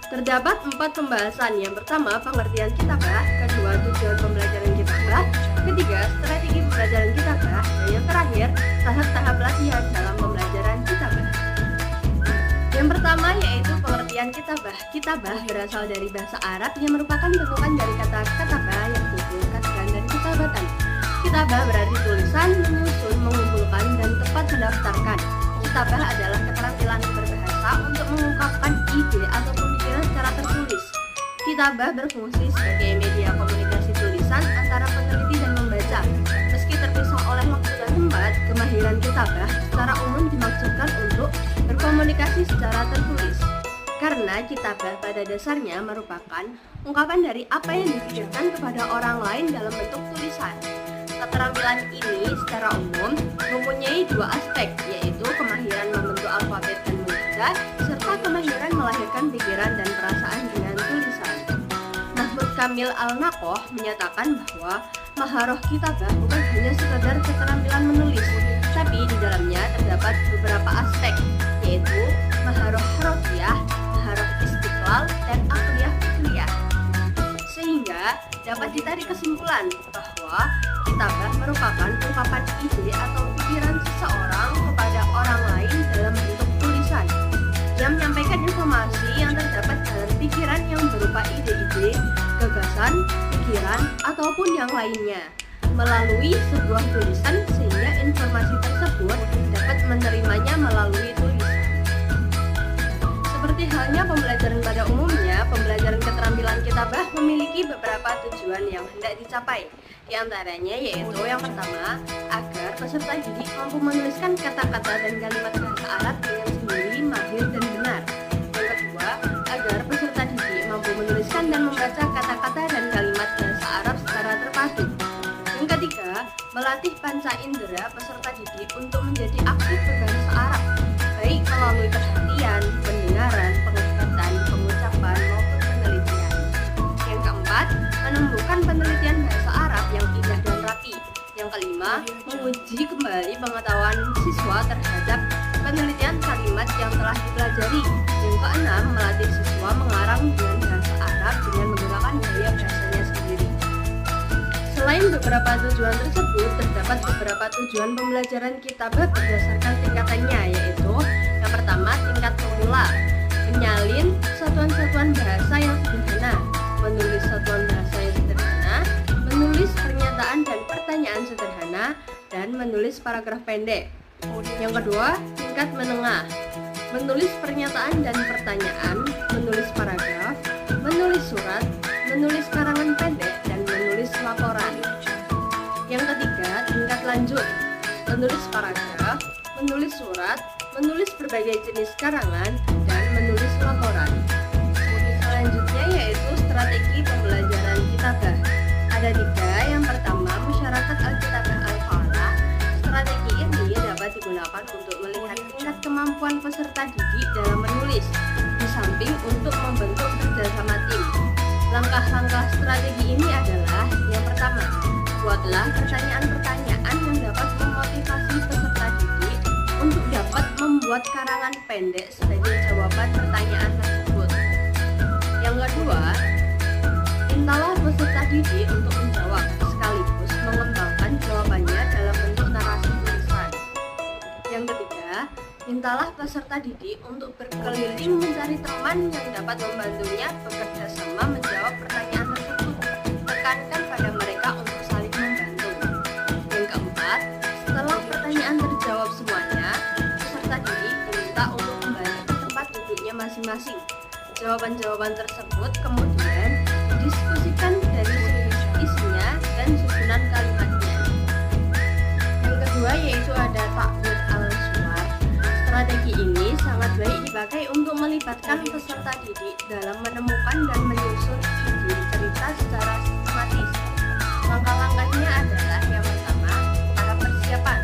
Terdapat 4 pembahasan. Yang pertama, pengertian kitabah. Kedua, tujuan pembelajaran kitabah. Ketiga, strategi pembelajaran kitabah. Dan yang terakhir, tahap-tahap latihan dalam pembelajaran kitabah. Yang pertama yaitu pengertian kitabah. Kitabah berasal dari bahasa Arab yang merupakan bentukan dari kata katabah yang berarti katakan dan kitabatan. Kitabah berarti tulisan, menyusun, mengumpulkan, dan tepat mendaftarkan. Kitabah adalah keterampilan berbahasa untuk mengungkapkan ide atau pemikiran secara tertulis. Kitabah berfungsi sebagai media komunikasi tulisan antara peneliti dan membaca. Meski terpisah oleh waktu dan tempat, kemahiran kitabah secara umum dimaksudkan untuk berkomunikasi secara tertulis. Karena kitabah pada dasarnya merupakan ungkapan dari apa yang dipikirkan kepada orang lain dalam bentuk tulisan. Keterampilan ini secara umum mempunyai dua aspek, yaitu kemahiran membentuk alfabet dan membaca, serta kemahiran melahirkan pikiran dan perasaan dengan tulisan. Mahmud Kamil Al-Naqoh menyatakan bahwa maharoh kitabah bukan hanya sekedar keterampilan menulis, tapi di dalamnya terdapat beberapa aspek, yaitu maharoh harofiyah, maharoh istiqlal, dan akliyah fikriyah. Sehingga dapat ditarik kesimpulan bahwa kitabah merupakan ungkapan ide atau pikiran seseorang kepada orang lain dalam bentuk tulisan yang menyampaikan informasi yang terdapat dalam pikiran yang berupa ide-ide, gagasan, pikiran, ataupun yang lainnya melalui sebuah tulisan, sehingga informasi tersebut dapat menerimanya melalui tulisan. Seperti halnya pembelajaran pada umumnya, pembelajaran keterampilan kitabah memiliki beberapa tujuan yang hendak dicapai. Di antaranya yaitu yang pertama, agar peserta didik mampu menuliskan kata-kata dan kalimat bahasa Arab dengan sendiri, mahir, dan benar. Yang kedua, agar peserta didik mampu menuliskan dan membaca kata-kata dan kalimat bahasa Arab secara terpadu. Yang ketiga, melatih panca indera peserta didik untuk menjadi aktif berbahasa Arab, baik melalui perhatian, pendengaran, penglihatan, pengucapan, maupun penelitian. Yang keempat, menumbuhkan penelitian bahasa Arab yang indah dan rapi. Yang kelima, menguji kembali pengetahuan siswa terhadap penelitian kalimat yang telah dipelajari. Yang keenam, melatih siswa mengarang dengan bahasa Arab dengan menggunakan gaya bahasanya sendiri. Selain beberapa tujuan tersebut, terdapat beberapa tujuan pembelajaran kitabah berdasarkan tingkatannya, yaitu yang pertama, tingkat pemula, menyalin satuan-satuan bahasa yang sederhana, menulis satuan bahasa yang sederhana, menulis pernyataan dan pertanyaan sederhana, dan menulis paragraf pendek. Yang kedua, tingkat menengah, menulis pernyataan dan pertanyaan, menulis paragraf, menulis surat, menulis karangan pendek, dan menulis laporan. Yang ketiga, tingkat lanjut, menulis paragraf, menulis surat, menulis berbagai jenis karangan, dan menulis laporan. Selanjutnya yaitu strategi pembelajaran kitabah. Ada tiga. Yang pertama, masyarakat Alkitabah Al-Falah. Strategi ini dapat digunakan untuk melihat tingkat kemampuan peserta didik dalam menulis, di samping untuk membentuk kerjasama tim. Langkah-langkah strategi ini adalah: yang pertama, buatlah pertanyaan-pertanyaan yang dapat memotivasi peserta didik untuk dapat membuat karangan pendek sebagai jawaban pertanyaan tersebut. Yang kedua, mintalah peserta didik untuk menjawab sekaligus mengembangkan jawabannya dalam bentuk narasi tulisan. Yang ketiga, mintalah peserta didik untuk berkeliling mencari teman yang dapat membantunya bekerja sama menjawab pertanyaan tersebut. Tekankan pada mereka untuk saling membantu. Yang keempat, setelah pertanyaan terjawab semuanya, peserta didik diminta untuk kembali ke tempat duduknya masing-masing. Jawaban-jawaban tersebut kemudian didiskusikan dari segi isinya dan susunan kalimatnya. Yang kedua yaitu ada takbir al-suwar. Strategi ini sangat baik dipakai untuk melibatkan peserta didik dalam menemukan dan menyusun ide cerita secara sistematis. Langkah-langkahnya adalah: yang pertama, tahap persiapan.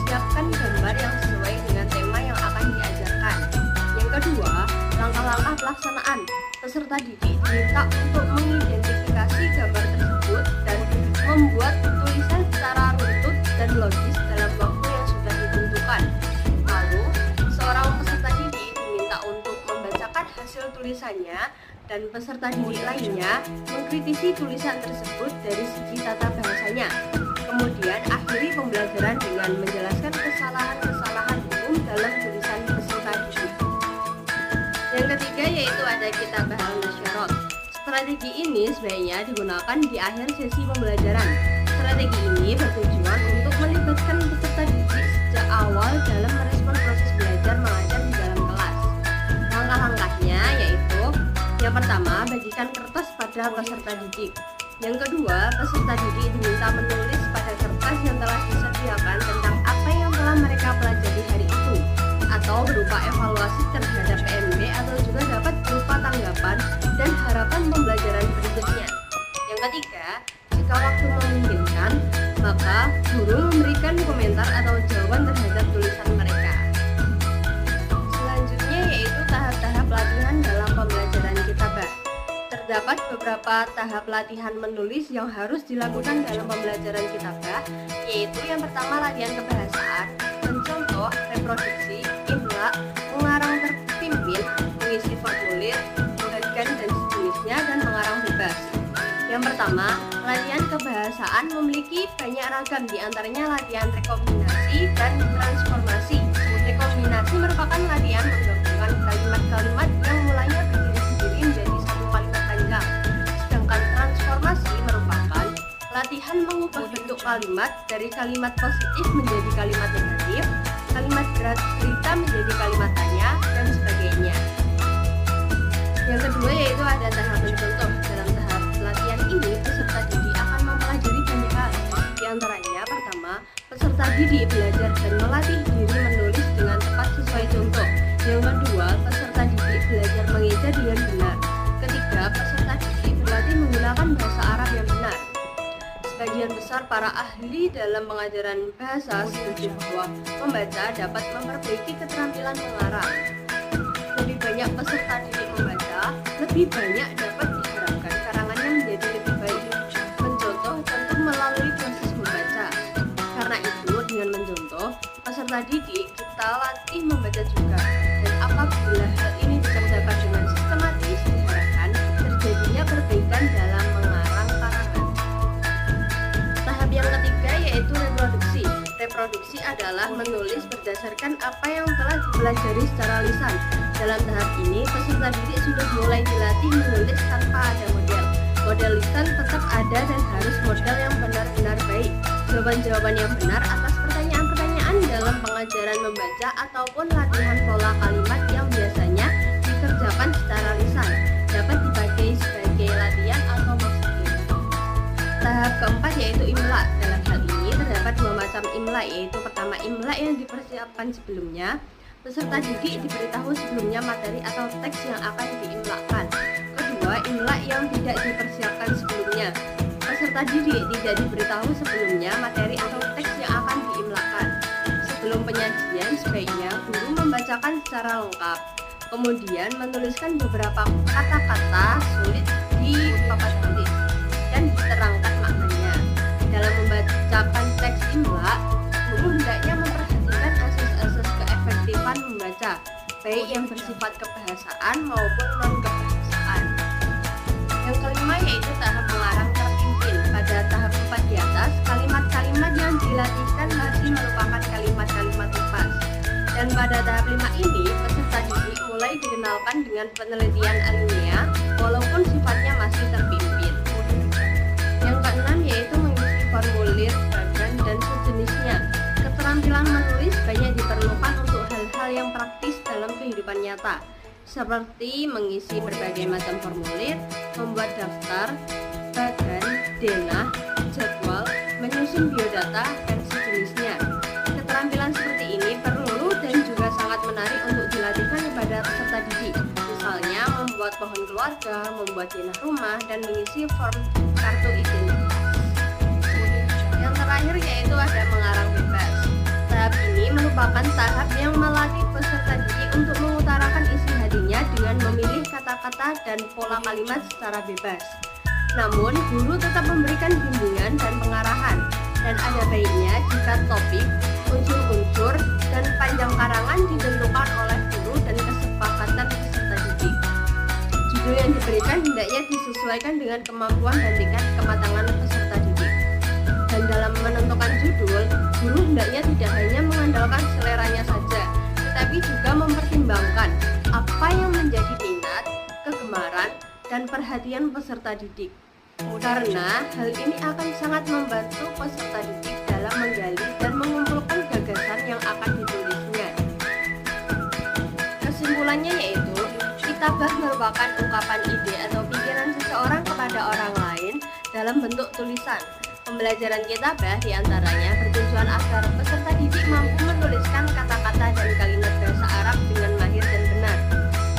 Siapkan gambar yang sesuai dengan tema yang akan diajarkan. Yang kedua, langkah-langkah pelaksanaan. Peserta didik diminta untuk mengidentifikasi gambar tersebut dan membuat tulisan secara runtut dan logis dalam waktu yang sudah ditentukan. Lalu, seorang peserta didik diminta untuk membacakan hasil tulisannya dan peserta didik lainnya mengkritisi tulisan tersebut dari segi tata bahasanya. Kemudian akhiri pembelajaran dengan menjelaskan kesalahan-kesalahan umum dalam tulisan peserta didik. Yang ketiga yaitu ada kitabah al-musyarat. Strategi ini sebaiknya digunakan di akhir sesi pembelajaran. Strategi ini bertujuan untuk melibatkan peserta didik sejak awal dalam merespon proses belajar mengajar di dalam kelas. Langkah-langkahnya yaitu: yang pertama, bagikan kertas pada peserta didik. Yang kedua, peserta didik diminta menulis pada kertas yang telah disediakan tentang apa yang telah mereka pelajari hari itu, atau berupa evaluasi terhadap PMB, atau juga dapat berupa tanggapan dan harapan pembelajaran berikutnya. Yang ketiga, jika waktu memungkinkan, maka guru memberikan komentar atau jawaban terhadap tulisan mereka. Selanjutnya yaitu tahap-tahap latihan dalam pembelajaran kitabah. Terdapat beberapa tahap latihan menulis yang harus dilakukan dalam pembelajaran kitabah, yaitu yang pertama latihan kebahasaan, mencontoh, reproduksi, imla, mengarang terpimpin, mengisi formulir, bagian dan sejenisnya, dan mengarang bebas. Yang pertama, latihan kebahasaan memiliki banyak ragam, diantaranya latihan rekombinasi dan transformasi. Rekombinasi merupakan latihan menggabungkan kalimat-kalimat yang mulanya berdiri sendiri menjadi satu kalimat panjang. Sedangkan transformasi merupakan latihan mengubah bentuk kalimat dari kalimat positif menjadi kalimat negatif, kalimat berita menjadi kalimat tanya, dan sebagainya. Yang kedua yaitu ada tahap mencontoh. Dalam tahap latihan ini, peserta didik akan mempelajari banyak hal. Di antaranya, pertama, peserta didik belajar dan melatih diri menulis dengan tepat sesuai contoh. Yang kedua, peserta didik belajar mengeja dengan benar. Ketiga, peserta didik berlatih menggunakan bahasa Arab yang benar. Sebagian besar para ahli dalam pengajaran bahasa setuju bahwa membaca dapat memperbaiki keterampilan mengarang. Lebih banyak peserta didik membaca, lebih banyak dapat diharapkan karangannya menjadi lebih baik. Mencontoh tentu melalui proses membaca. Karena itu, dengan mencontoh, peserta didik kita latih membaca juga. Dan apabila hal ini dikerjakan dengan sistematis, diharapkan terjadinya perbaikan dalam mengarang karangan. Tahap yang ketiga yaitu reproduksi. Reproduksi adalah menulis berdasarkan apa yang telah dipelajari secara lisan. Dalam tahap ini, peserta didik sudah mulai dilatih menulis tanpa ada model. Model lisan tetap ada dan harus model yang benar-benar baik. Jawaban-jawaban yang benar atas pertanyaan-pertanyaan dalam pengajaran membaca ataupun latihan pola kalimat yang biasanya dikerjakan secara lisan dapat dipakai sebagai latihan atau maksudnya. Tahap keempat yaitu imla. Dalam hal ini terdapat dua macam imla, yaitu pertama imla yang dipersiapkan sebelumnya. Peserta didik diberitahu sebelumnya materi atau teks yang akan diimlakan. Kedua, imla yang tidak dipersiapkan sebelumnya. Peserta didik tidak diberitahu sebelumnya materi atau teks yang akan diimlakan. Sebelum penyajian, sebaiknya guru membacakan secara lengkap, kemudian menuliskan beberapa kata-kata sulit di papan tulis dan diterangkan maknanya. Dalam membacakan teks imla, guru hendaknya memperhatikan asas-asas keefektifan membaca, baik yang bersifat kebahasaan maupun non-kebahasaan. Yang kelima yaitu tahap mengarang terpimpin. Pada tahap 4 di atas, kalimat-kalimat yang dilatihkan masih merupakan kalimat-kalimat lepas. Dan pada tahap 5 ini, peserta didik mulai dikenalkan dengan penelitian ilmiah, walaupun sifatnya masih terpimpin. Yang keenam yaitu mengisi formulir, bagan, dan sejenisnya. Keterampilan menulis banyak diperlukan untuk hal-hal yang praktis dalam kehidupan nyata, seperti mengisi berbagai macam formulir, membuat daftar, bagan, denah, jadwal, menyusun biodata, dan sejenisnya. Keterampilan seperti ini perlu dan juga sangat menarik untuk dilatihkan kepada peserta didik. Misalnya membuat pohon keluarga, membuat denah rumah, dan mengisi form kartu identitas. Yang terakhir yaitu ada mengarang bebas. Tahap ini merupakan tahap yang melatih peserta didik untuk mengutarakan isi hatinya dengan memilih kata-kata dan pola kalimat secara bebas. Namun, guru tetap memberikan bimbingan dan pengarahan, dan ada baiknya jika topik, unsur-unsur, dan panjang karangan ditentukan oleh guru dan kesepakatan peserta didik. Judul yang diberikan hendaknya disesuaikan dengan kemampuan dan tingkat kematangan peserta didik. Dan dalam menentukan judul, guru hendaknya tidak hanya mengandalkan seleranya saja, tetapi juga mempertimbangkan apa yang menjadi minat, kegemaran, dan perhatian peserta didik. Karena hal ini akan sangat membantu peserta didik dalam menggali dan mengumpulkan gagasan yang akan ditulisnya. Kesimpulannya yaitu, kitabah merupakan ungkapan ide atau pikiran seseorang kepada orang lain dalam bentuk tulisan. Pembelajaran kitabah diantaranya bertujuan agar peserta didik mampu menuliskan kata-kata dan kalimat bahasa Arab dengan mahir dan benar,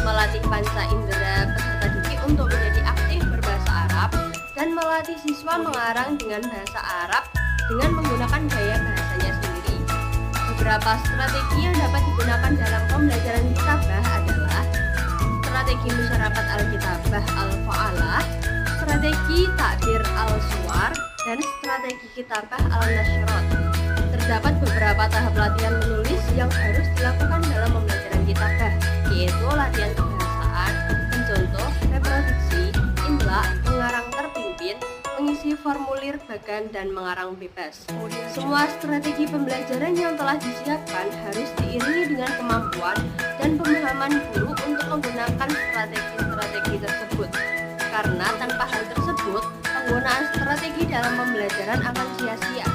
melatih panca indera peserta didik untuk menjadi aktif berbahasa Arab, dan melatih siswa mengarang dengan bahasa Arab dengan menggunakan gaya bahasanya sendiri. Beberapa strategi yang dapat digunakan dalam pembelajaran kitabah adalah strategi masyarakat al-kitabah al-fa'alah, strategi takbir al-suwar, dan strategi kitabah al-nasyrot. Terdapat beberapa tahap latihan menulis yang harus dilakukan dalam pembelajaran kitabah, yaitu latihan kebahasaan, mencontoh, reproduksi, imla, mengarang terpimpin, mengisi formulir bagan, dan mengarang bebas. Semua strategi pembelajaran yang telah disiapkan harus diiringi dengan kemampuan dan pemahaman guru untuk menggunakan strategi-strategi tersebut. Karena tanpa hal tersebut, penggunaan strategi dalam pembelajaran akan sia-sia.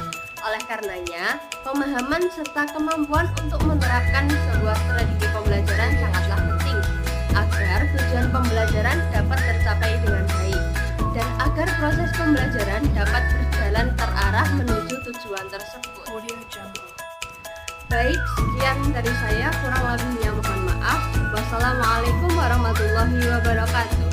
Oleh karenanya, pemahaman serta kemampuan untuk menerapkan sebuah strategi pembelajaran sangatlah penting agar tujuan pembelajaran dapat tercapai dengan baik dan agar proses pembelajaran dapat berjalan terarah menuju tujuan tersebut. Baik, sekian dari saya, kurang lebihnya mohon maaf. Wassalamualaikum warahmatullahi wabarakatuh.